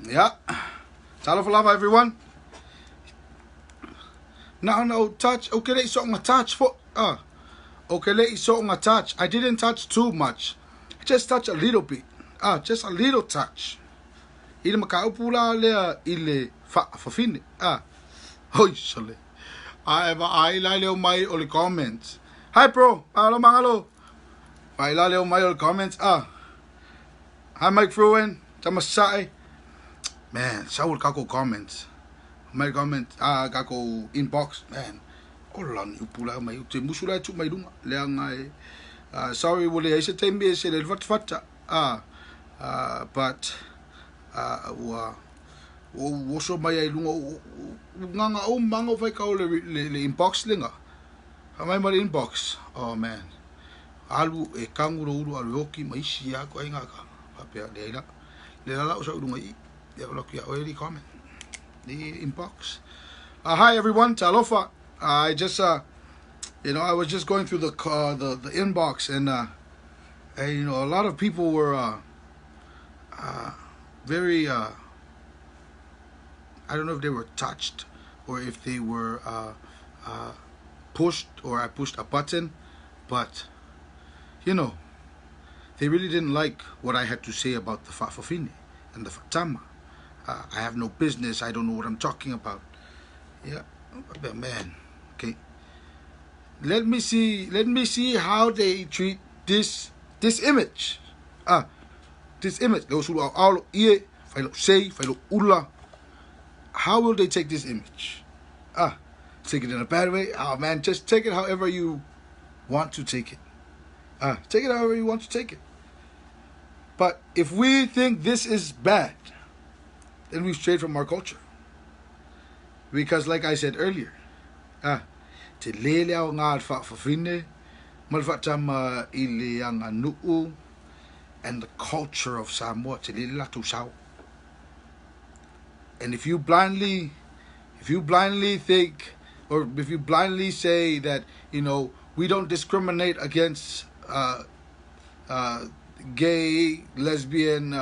Yeah. Talafalava, everyone. No, touch. Okay, let's sort my touch for. Okay, let's sort my touch. I didn't touch too much. I just touch a little bit. Just a little touch. Ile makaupula lea ile fa fine. Hoi sale. I leo mai ole comments. Hi bro. Hello mangalo. I leo mai ole comments. Hi Mike Fruin. Tamasai. Man, Saul kako comments. My comment kako inbox man. Olan upula mai te musula tu mai dunga. Leangai sorry wole ai se tembe se le fata. But wo so mai ai lunga nganga o mango fai ka le inbox linga. Mai mai inbox. Oh man. Alu e kanguro uru aluoki mai sia ko ai ngaka. Papea leila. Leila o sa lunga I. Already comment the inbox. Hi everyone, talofa. I just I was just going through the inbox and a lot of people were very I don't know if they were touched or if they were pushed or I pushed a button, but they really didn't like what I had to say about the fa'afafine and the fatama. I have no business. I don't know what I'm talking about. Yeah, but man. Okay. Let me see how they treat this image. This image. How will they take this image? Take it in a bad way. Oh man, just take it however you want to take it. Take it however you want to take it. But if we think this is bad, then we strayed from our culture. Because like I said earlier, te lele au ngā wha'whawhine, malwhatama ile ang anu'u, and the culture of Samoa, te lele latu sao. And if you blindly think, or if you blindly say that, we don't discriminate against gay, lesbian,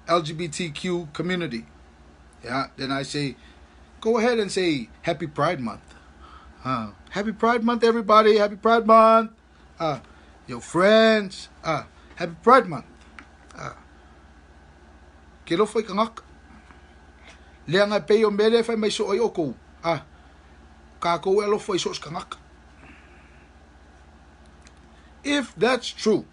LGBTQ community, then I say, go ahead and say Happy Pride Month. Happy Pride Month, everybody. Happy Pride Month. Your friends. Happy Pride Month. Kilo foi kangak. Leanga pe o mele fai mai so o ko. Ka ko elo foi so kangak. If that's true,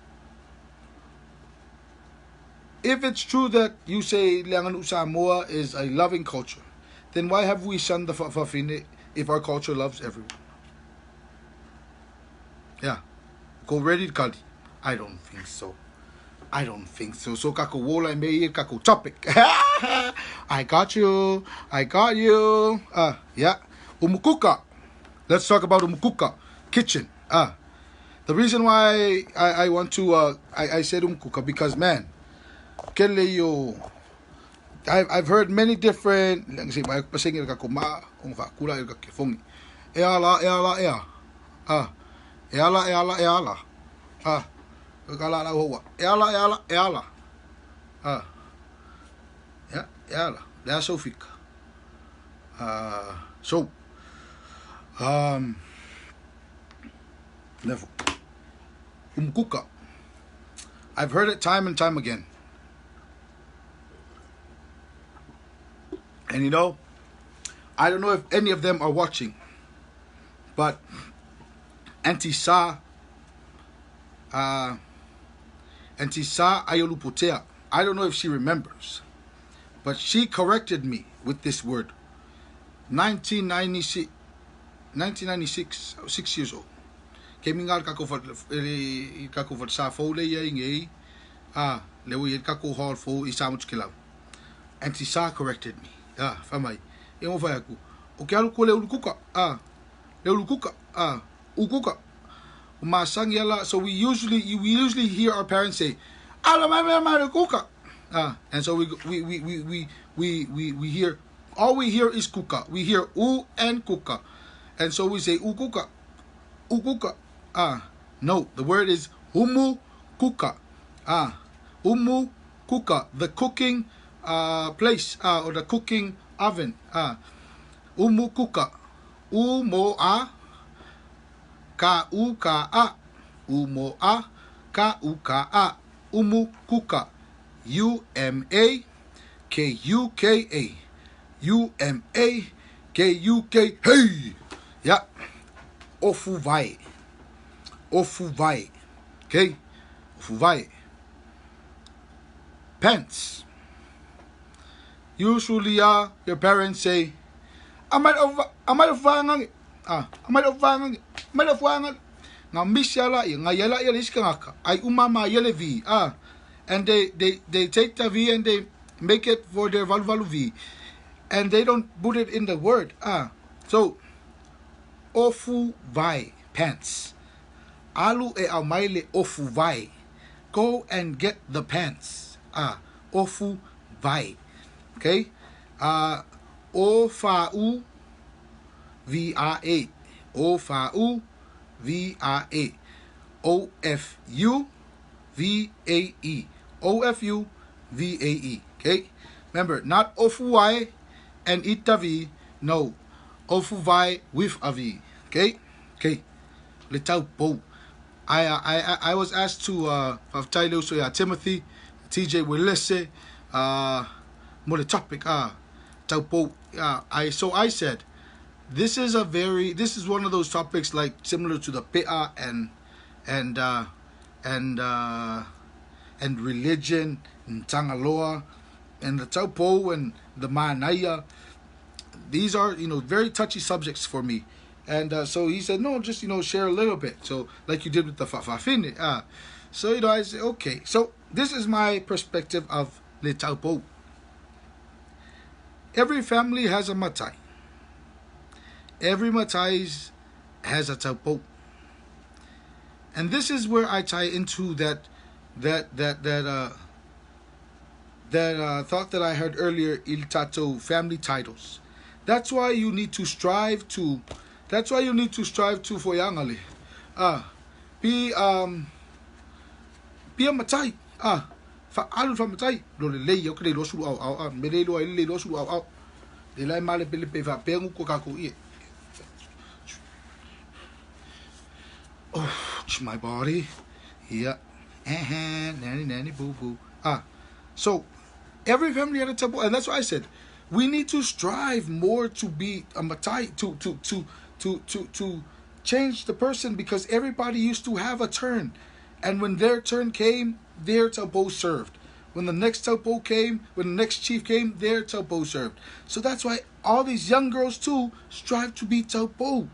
if it's true that you say Leanganu Samoa is a loving culture, then why have we shunned the fa'afafine if our culture loves everyone? Yeah. Go ready, Kali. I don't think so. So kako wola me kako topic. I got you. Yeah. Umukuka. Let's talk about Umukuka kitchen. The reason why I want to I said Umukuka because man, I've heard many different. Pasingil ka kuma kung fakula yung kakifongi. Eala. Kala la hoa. Eala. Yeah, eala. That's Sofika. Never. Umukuka. I've heard it time and time again. And I don't know if any of them are watching, but Auntie Sa Ayolupotea, I don't know if she remembers, but she corrected me with this word. 1996, I was 6 years old. Kemingal kako for sa fo le ye le we kako hall fo isamuch kilau. Auntie Sa corrected me. Famai. Eu vai aku. O que alu ko le ulukuka. Ukuka. Umasang yala. So we usually hear our parents say, "Ala mai kuka." And so we hear, all we hear is kuka. We hear u and kuka. And so we say ukuka. No, the word is umukuka. Umukuka, the cooking place or the cooking oven. Umukuka. Umoa ka uka a. Umoa ka uka a. Umukuka. UMAKUKA. UMAKUK. Hey! Yeah. Ofuvae. Ofuvae. Okay? Ofuvae. Pants. Usually, your parents say, I might have vangang. I might have vangang. Might have vangang. Now, Mishala, Yala Yalishkaka. I umama yelevi. And they take the V and they make it for their valvalu V. And they don't put it in the word. So, Ofuvae. Pants. Alu e amaile ofuvae. Go and get the pants. Ofuvae. Okay? Ofau VRA. Ofau VRA. OFU VAE. OFU VAE. Okay? Remember, not ofuvae and itavi. No. Ofuvae with a V. Okay? Okay. Le Taupou. I was asked to Timothy, TJ Willese, more the topic, Taupou. I said, this is one of those topics like similar to the Pe'a and religion and Tangaloa and the Taupou and the Ma'anaya. These are, very touchy subjects for me. And so he said, no, just, share a little bit. So, like you did with the Fafafine. So, I said, okay. So, this is my perspective of Le Taupou. Every family has a matai. Every matai has a Taupou. And this is where I tie into that thought that I heard earlier, Il Tato, family titles. That's why you need to strive to for yangali. Be a matai. Fa alu fa matai. Lo le le yo kre lo su au me le lo su au. Le lai male pele pe fa pe ngu ko ka ko ie. Oh, it's my body. Yeah. Nanny boo boo. So every family had a temple, and that's why I said we need to strive more to be a matai, to change the person, because everybody used to have a turn, and when their turn came, their Taupou served. When the next Taupou came, when the next chief came, their Taupou served. So that's why all these young girls too strive to be Taupou,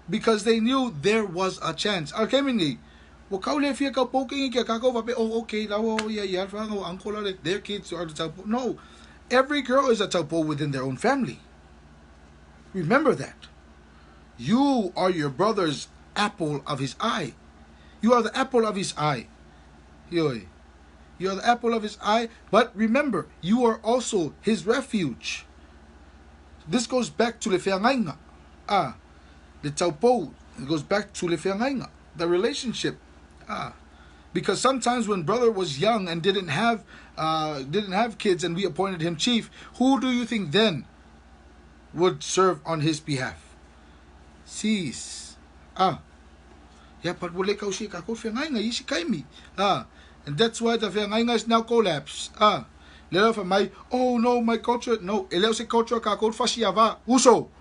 because they knew there was a chance. Oh, okay, their kids are the Taupou. No, every girl is a Taupou within their own family. Remember that. You are your brother's apple of his eye. You are the apple of his eye. You are the apple of his eye. But remember, you are also his refuge. This goes back to le feangainga. The Taupou, it goes back to le feangainga, the relationship. Because sometimes when brother was young and didn't have kids, and we appointed him chief, who do you think then would serve on his behalf? Sis. Yeah, but wale ka usi ka ko feangainga isi kaimi. And that's why the feangainga is now collapsed. Lelo fa mai, oh no, my culture, no, eleo se culture ka ko fasiava. Uso.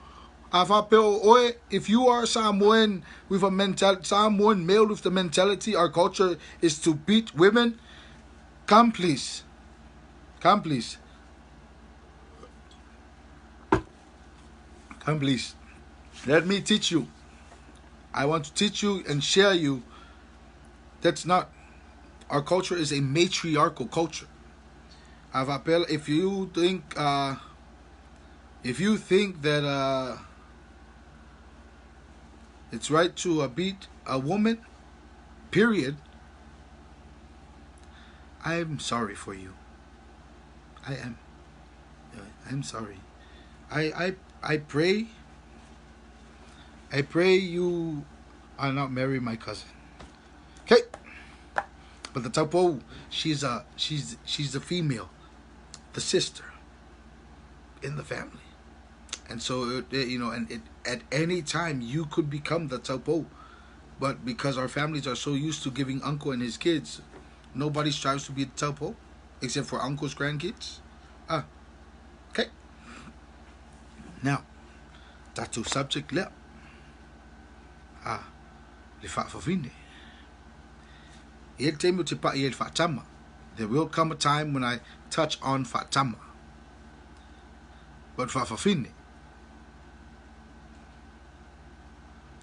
If you are Samoan with a mentality, Samoan male with the mentality, our culture is to beat women, come please. Come please. Come please. Let me teach you. I want to teach you and share you. That's not. Our culture is a matriarchal culture. If you think that it's right to beat a woman, period, I'm sorry for you. I am. I'm sorry. I pray you are not marry my cousin. Okay? But the Taupou, she's a female. the sister in the family. And so, at any time, you could become the Taupou. But because our families are so used to giving uncle and his kids, nobody strives to be the Taupou, except for uncle's grandkids. Okay. Now, that's subject le. Le whaafawhine. There will come a time when I touch on whaatama. But whaafawhine.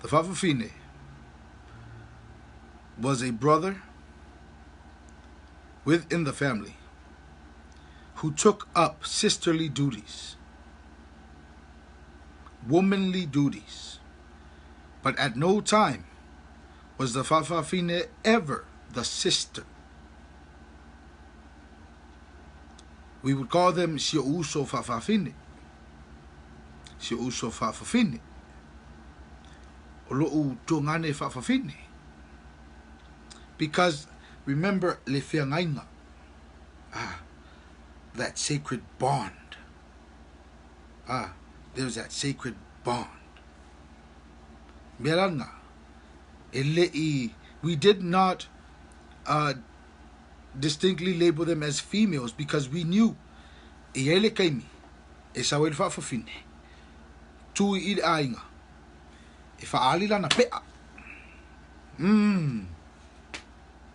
The whaafawhine was a brother within the family who took up sisterly duties, womanly duties, but at no time was the whaafawhine ever the sister. We would call them si'uso whaafawhine. Si'uso whaafawhine. O lo'u tōngane whaafawhine. Because remember le whiangainga. That sacred bond. There's that sacred bond. Meranga. We did not distinctly label them as females because we knew ele kaimi e sawel whaafawhine tui i ainga e whaalila na pea.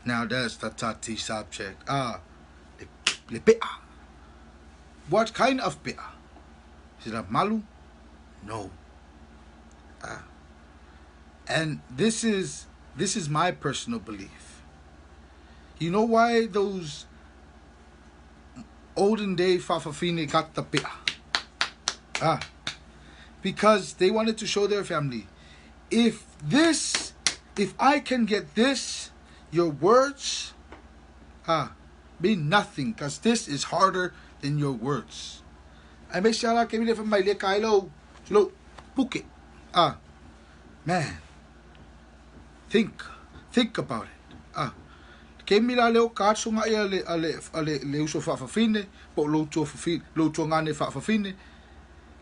Now that's the tati subject. Le pea. What kind of pea? Is it a malu? No. And this is my personal belief. You know why those olden day whaafawhine got the pea? Because they wanted to show their family, if I can get this, your words mean nothing, because this is harder than your words. I make sure I came in from my lekailo, slow, book it. Man, think about it. Came in a little card so my ale uso whaafawhine, but low to ngane whaafawhine.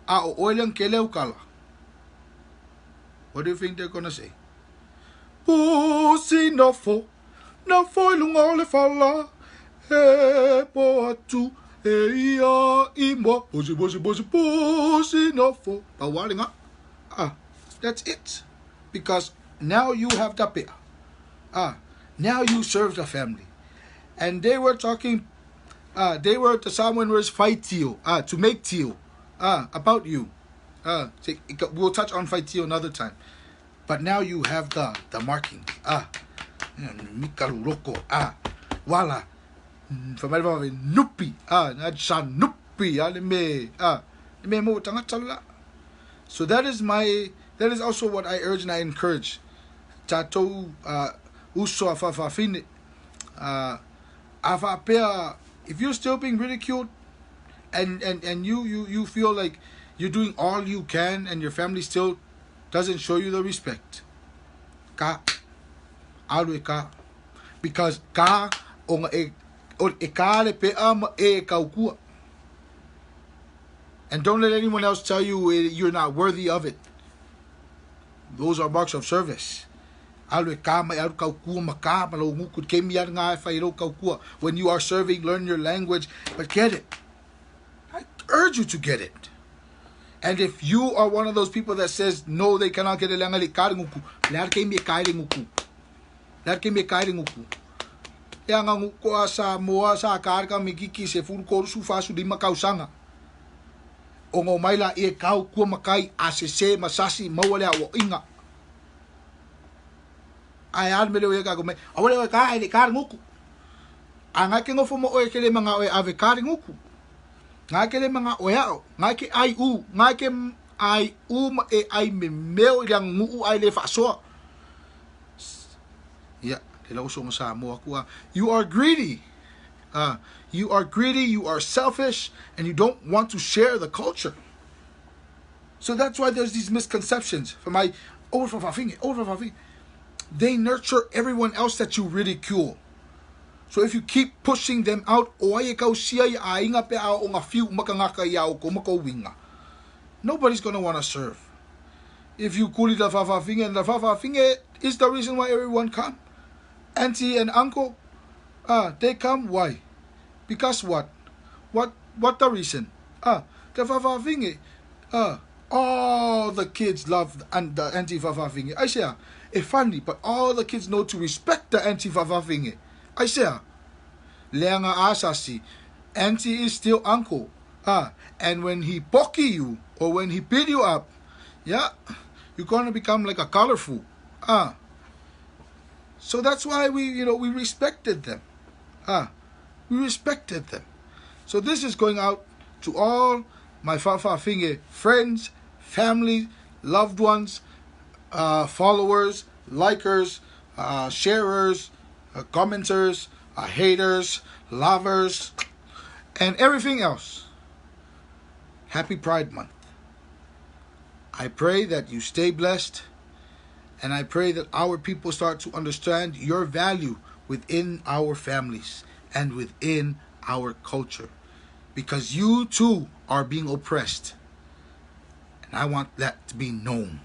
O oilan ke leo kala. What do you think they're gonna say? Pusi no fo ilunga le fala, he po atu, he ia imo, pusi no fo. Pawalinga. That's it. Because now you have the pea. Now you serve the family. And they were talking, the someone was fight teal, to make teal, about you. We'll touch on fight teal another time. But now you have the marking. Mikalu roko, wala, nupi, nadsha nupi, me mo tangatala. So that is also what I urge and I encourage. Tatou uso whaafawhine. If you're still being ridiculed and you feel like you're doing all you can and your family still doesn't show you the respect, because and don't let anyone else tell you you're not worthy of it. Those are marks of service. When you are serving, learn your language, but get it. I urge you to get it. And if you are one of those people that says, no, they cannot get it, ongo maila e kau kua makai asese masasi mawale awo inga. Ai mele o ka me awale ka ai ka nguku. Anga ke ngofo mo o ke le manga o ave ka nguku. Nga ke le manga o ya, nga ke ai u, nga ke ai u ma e ai me meo yang ngu ai le fa so. Ya, te lo so mo sa mo akua. You are greedy. You are greedy, you are selfish, and you don't want to share the culture. So that's why there's these misconceptions. For my They nurture everyone else that you ridicule. So if you keep pushing them out, nobody's going to want to serve. If you kuli the fafafinge, and the fafafinge is the reason why everyone come. Auntie and uncle, they come. Why? Because what? What the reason? The fafafinge. All the kids love the anti-fafafinge. I say, it's funny, but all the kids know to respect the anti-fafafinge. I say, Leanga asasi, auntie is still uncle. And when he pocky you, or when he beat you up, yeah, you're going to become like a colorful. So that's why we respected them. We respected them. So this is going out to all my fafafinge friends, family, loved ones, followers, likers, sharers, commenters, haters, lovers, and everything else. Happy Pride Month. I pray that you stay blessed, and I pray that our people start to understand your value within our families and within our culture, because you too are being oppressed. And I want that to be known,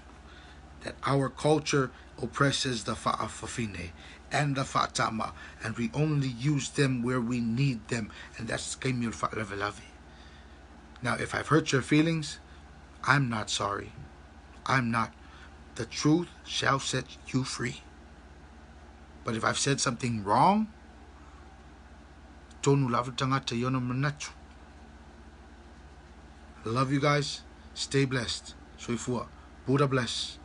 that our culture oppresses the fa'afafine and the fa'atama, and we only use them where we need them, and that's kaimil fa'lavelavi. Now, if I've hurt your feelings, I'm not sorry. I'm not. The truth shall set you free. But if I've said something wrong, I love you guys. Stay blessed. Soifua. Buddha bless.